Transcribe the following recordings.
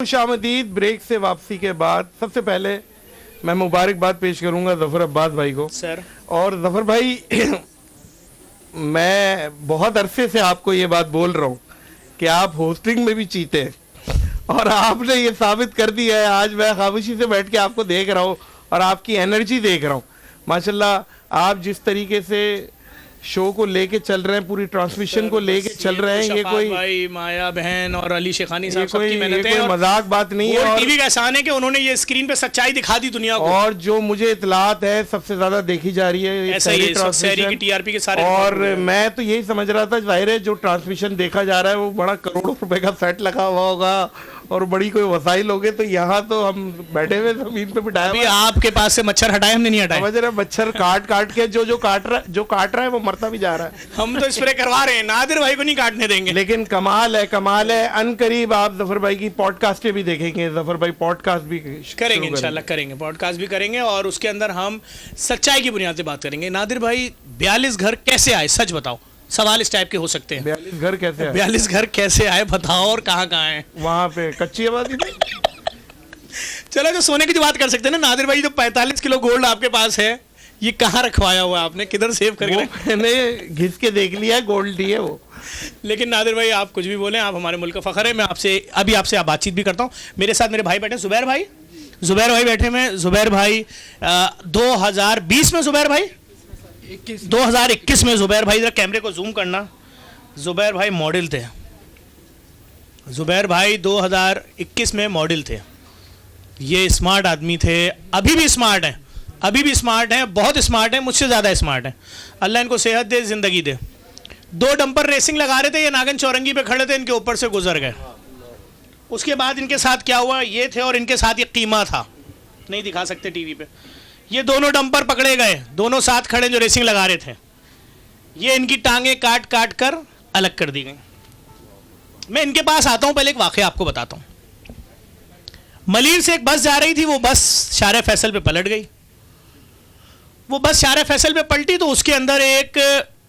खुशामदीद। Break से वापसी के बाद सबसे पहले मैं मुबारकबाद पेश करूंगा ज़फ़र अब्बास भाई को। सर और ज़फ़र भाई मैं बहुत अरसे से आपको ये बात बोल रहा हूँ कि आप होस्टिंग में भी चीते हैं और आपने ये साबित कर दिया है। आज मैं खामोशी से बैठ के आपको देख रहा हूँ और आपकी एनर्जी देख रहा हूँ। माशाल्लाह आप जिस तरीके से शो को लेके चल रहे हैं, पूरी ट्रांसमिशन को लेके चल रहे हैं, ये कोई भाई माया बहन और अली शेखानी साहब कोई सबकी मेहनत है कोई और मजाक बात नहीं है। और टीवी का एहसान है कि उन्होंने ये स्क्रीन पे सच्चाई दिखा दी दुनिया को। और जो मुझे इतलात है सबसे ज्यादा देखी जा रही है ऐसा ही है, शहरी की टीआरपी के सारे। और मैं तो यही समझ रहा था, जाहिर है जो ट्रांसमिशन देखा जा रहा है वो बड़ा करोड़ों रुपए का सेट लगा हुआ होगा और बड़ी कोई वसाइल होगे। तो यहाँ तो हम बैठे हुए जमीन पे बिठाए अभी आपके पास से मच्छर हटाए, हमने नहीं हटाए। समझ रहे, मच्छर काट काट के जो काट रहा है वो मरता भी जा रहा है। हम तो स्प्रे करवा रहे हैं, नादिर भाई को नहीं काटने देंगे। लेकिन कमाल है। अनकरीब आप ज़फ़र भाई की पॉडकास्टें भी देखेंगे। ज़फ़र भाई पॉडकास्ट भी करेंगे, इंशाल्लाह करेंगे, पॉडकास्ट भी करेंगे और उसके अंदर हम सच्चाई की बुनियाद पे बात करेंगे। नादिर भाई 42 घर कैसे आए, सच बताओ। सवाल इस टाइप के हो सकते हैं। 42 घर कैसे आए? 42 घर कैसे आए बताओ, और कहाँ हैं? वहाँ पे कच्ची आबादी थी। चलो जो सोने की जो बात कर सकते हैं ना नादिर भाई, जो 45 किलो गोल्ड आपके पास है, ये कहाँ रखवाया हुआ है आपने, किधर सेव करके? मैंने घिस के देख लिया, गोल्ड ही है वो। लेकिन नादिर भाई आप कुछ भी बोलें, आप हमारे मुल्क का फ़ख्र है। मैं आपसे बातचीत भी करता हूँ। मेरे साथ मेरे भाई बैठे, जुबैर भाई बैठे हैं। जुबैर भाई 2020 में, जुबैर भाई 2021 में जुबैर भाई, जरा कैमरे को जूम करना। जुबैर भाई मॉडल थे। जुबैर भाई 2021 में मॉडल थे। ये स्मार्ट आदमी थे, अभी भी स्मार्ट हैं, बहुत स्मार्ट हैं, मुझसे ज़्यादा स्मार्ट हैं। अल्लाह इनको सेहत दे, ज़िंदगी दे। 2 डंपर रेसिंग लगा रहे थे, ये नागन चौरंगी पे खड़े थे, इनके ऊपर से गुजर गए। उसके बाद इनके साथ क्या हुआ, ये थे और इनके साथ ये कीमा था, नहीं दिखा सकते टीवी पे। ये दोनों डंपर पकड़े गए, दोनों साथ खड़े जो रेसिंग लगा रहे थे। ये इनकी टांगे काट काट कर अलग कर दी गई। मैं इनके पास आता हूं, पहले एक वाकया आपको बताता हूं। मलीर से एक बस जा रही थी, वो बस शारे फैसल पे पलट गई। वो बस शारे फैसल पे पलटी तो उसके अंदर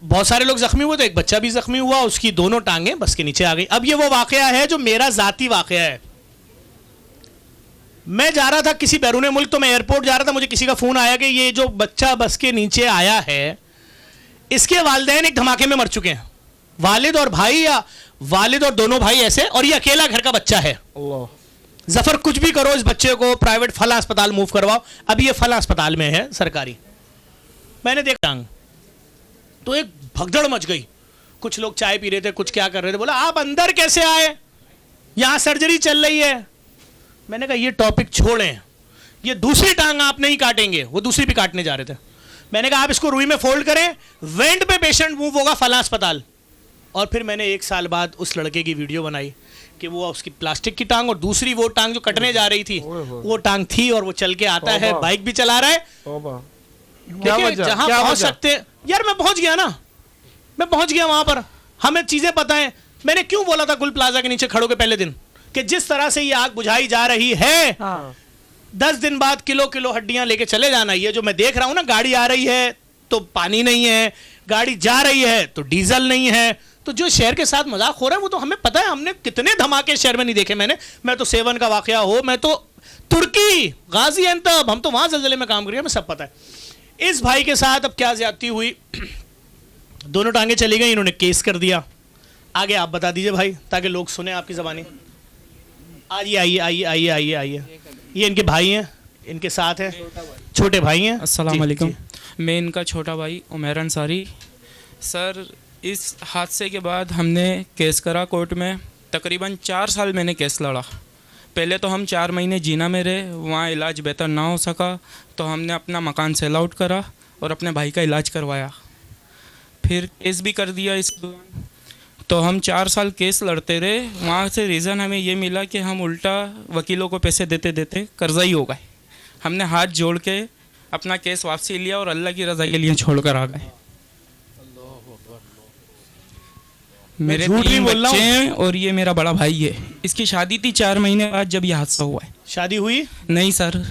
बहुत सारे लोग जख्मी हुए, तो एक बच्चा भी जख्मी हुआ, उसकी दोनों टांगें बस के नीचे आ गई। अब ये वो वाकया है जो मेरा जाती वाकया है। मैं जा रहा था किसी बैरून मुल्क, तो मैं एयरपोर्ट जा रहा था, मुझे किसी का फोन आया कि ये जो बच्चा बस के नीचे आया है, इसके वालिदैन एक धमाके में मर चुके हैं। वालिद और भाई, या वालिद और दोनों भाई ऐसे, और ये अकेला घर का बच्चा है। जफर कुछ भी करो, इस बच्चे को प्राइवेट फला अस्पताल मूव करवाओ। अभी ये फला अस्पताल में है, सरकारी। मैंने देखा तो एक भगदड़ मच गई। कुछ लोग चाय पी रहे थे, कुछ क्या कर रहे थे। बोला आप अंदर कैसे आए, यहां सर्जरी चल रही है। मैंने कहा ये टॉपिक छोड़ें, ये दूसरी टांग आप नहीं काटेंगे, वो दूसरी भी काटने जा रहे थे। मैंने कहा आप इसको रुई में फोल्ड करें, वेंट पे पेशेंट मूव होगा फला अस्पताल। और फिर मैंने 1 साल बाद उस लड़के की वीडियो बनाई कि वो उसकी प्लास्टिक की टांग और दूसरी वो टांग जो कटने जा रही थी, वो टांग थी और वो चल के आता है, बाइक भी चला रहा है। जहां पहुंच सकते यार, मैं पहुंच गया ना, मैं पहुंच गया वहां पर, हमें चीजें पता है। मैंने क्यों बोला था गुल प्लाजा के नीचे खड़ो के पहले दिन कि जिस तरह से ये आग बुझाई जा रही है, 10 दिन बाद किलो किलो हड्डियां लेके चले जाना। ये जो मैं देख रहा हूं ना, गाड़ी आ रही है तो पानी नहीं है, गाड़ी जा रही है तो डीजल नहीं है। तो जो शहर के साथ मजाक हो रहा है वो तो हमें पता है। हमने कितने धमाके शहर में नहीं देखे। मैं तो 7 का वाकया हो, मैं तो तुर्की गाजियाबाद, हम तो वहां ज़लज़ले में काम कर रहे हैं, हमें सब पता है। इस भाई के साथ अब क्या ज्यादती हुई, दोनों टांगे चली गई, इन्होंने केस कर दिया। आगे आप बता दीजिए भाई, ताकि लोग सुने आपकी ज़बानी। आइए। ये इनके भाई हैं, इनके साथ है, छोटे भाई हैं। अस्सलाम वालेकुम। मैं इनका छोटा भाई उमैर अंसारी। सर, इस हादसे के बाद हमने केस करा कोर्ट में। तकरीबन 4 साल मैंने केस लड़ा। पहले तो हम 4 महीने जीना में रहे, वहाँ इलाज बेहतर ना हो सका तो हमने अपना मकान सेल आउट करा और अपने भाई का इलाज करवाया। फिर केस भी कर दिया इस दौरान। तो हम 4 साल केस लड़ते रहे। वहाँ से रीज़न हमें ये मिला कि हम उल्टा वकीलों को पैसे देते देते कर्जा ही हो गए। हमने हाथ जोड़ के अपना केस वापसी लिया और अल्लाह की रज़ा के लिए छोड़ कर आ गए। मेरे 3 बच्चे हैं और ये मेरा बड़ा भाई है। इसकी शादी थी 4 महीने बाद जब ये हादसा हुआ है। शादी हुई नहीं सर,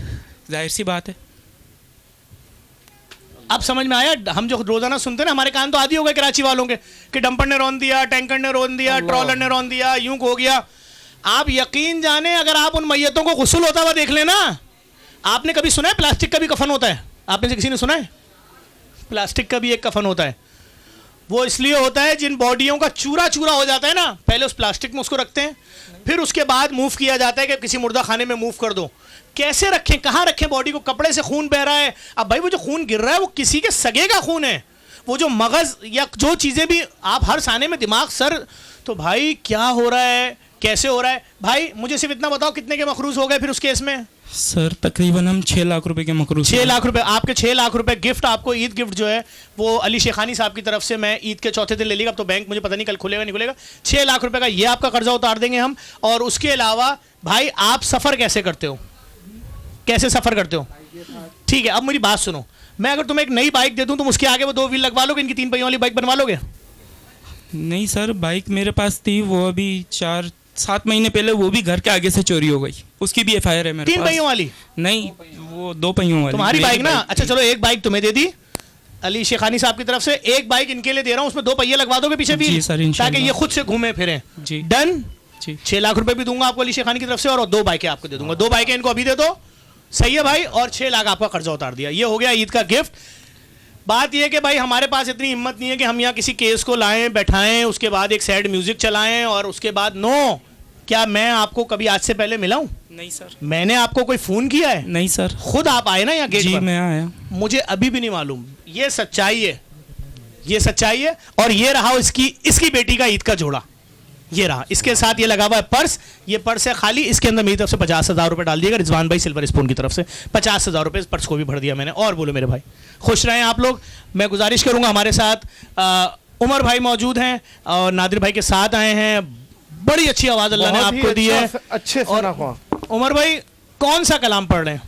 जाहिर सी बात है। अब समझ में आया। हम जो रोजाना सुनते हैं ना, हमारे कान तो आदि हो गए कराची वालों के कि डंपर ने रौन दिया, टैंकर ने रौन दिया, ट्रॉलर ने रौन दिया, यूं हो गया। आप यकीन जाने, अगर आप उन मैयतों को गुस्ल होता हुआ देख लेना, आपने कभी सुना है प्लास्टिक का भी कफन होता है? आपने से किसी ने सुना है? प्लास्टिक का भी एक कफन होता है। वो इसलिए होता है जिन बॉडियों का चूरा चूरा हो जाता है ना, पहले उस प्लास्टिक में उसको रखते हैं, फिर उसके बाद मूव किया जाता है कि किसी मुर्दा खाने में मूव कर दो। कैसे रखें, कहाँ रखें बॉडी को? कपड़े से खून बह रहा है। अब भाई वो जो खून गिर रहा है वो किसी के सगे का खून है। वो जो मगज या जो चीज़ें भी आप हर साने में दिमाग सर, तो भाई क्या हो रहा है, कैसे हो रहा है? भाई मुझे सिर्फ इतना बताओ, कितने के मखरूज हो गए फिर उस केस में? सर तकरीबन हम 6 लाख रुपए के मकरूज। 6 लाख रुपए। आपके 6 लाख रुपए गिफ्ट, आपको ईद गिफ्ट जो है वो अली शेखानी साहब की तरफ से मैं ईद के चौथे दिन ले लिया। अब तो बैंक मुझे पता नहीं कल खुलेगा नहीं खुलेगा। 6 लाख रुपए का ये आपका कर्जा उतार देंगे हम। और उसके अलावा भाई आप सफ़र कैसे करते हो, कैसे सफ़र करते हो? ठीक है, अब मेरी बात सुनो, मैं अगर तुम्हें एक नई बाइक दे दूं, तुम उसके आगे वो 2 व्हील लगवा लोगे, इनकी 3 पहियों वाली बाइक बनवा लोगे? नहीं सर, बाइक मेरे पास थी, वो अभी 4-7 महीने पहले वो भी घर के आगे से चोरी हो गई। उसकी भी FIR है मेरे 3 पास। पहियों वाली? नहीं, वो 2 पहियों वाली तुम्हारी मेरी बाइक ना? अच्छा चलो, एक बाइक तुम्हें दे दी अली शेखानी साहब की तरफ से, एक बाइक इनके लिए दे रहा हूँ, उसमें 2 पहिए लगवा दोगे पीछे भी, जी सर, इंशाल्लाह। ताकि ये खुद से घूमे फिरें। जी डन। जी 6 लाख रुपए भी दूंगा आपको अली शेखानी की तरफ से, और 2 बाइकें आपको दे दूंगा। 2 बाइकें इनको अभी दे दो, सही है भाई? और 6 लाख आपका कर्जा उतार दिया। ये हो गया ईद का गिफ्ट। बात यह है कि भाई हमारे पास इतनी हिम्मत नहीं है कि हम यहाँ किसी केस को लाएं, बैठाएं, उसके बाद एक सैड म्यूजिक चलाएं और उसके बाद नो। क्या मैं आपको कभी आज से पहले मिला हूं? नहीं सर। मैंने आपको कोई फोन किया है? नहीं सर। खुद आप आए ना यहाँ गेट जी पर? मैं आया। मुझे अभी भी नहीं मालूम। ये सच्चाई है, ये सच्चाई है। और ये रहा इसकी बेटी का ईद का जोड़ा, ये रहा, इसके साथ ये लगा हुआ है पर्स। ये पर्स है खाली, इसके अंदर मेरी तरफ से 50,000 रुपए डाल दिएगा रिजवान भाई सिल्वर स्पून की तरफ से। 50,000 रुपए इस पर्स को भी भर दिया मैंने। और बोलो मेरे भाई, खुश रहें आप लोग। मैं गुजारिश करूंगा, हमारे साथ उमर भाई मौजूद हैं और नादिर भाई के साथ आए हैं। बड़ी अच्छी आवाज़ अल्लाह ने आपको दी है। अच्छे और उमर भाई कौन सा कलाम पढ़ रहे हैं?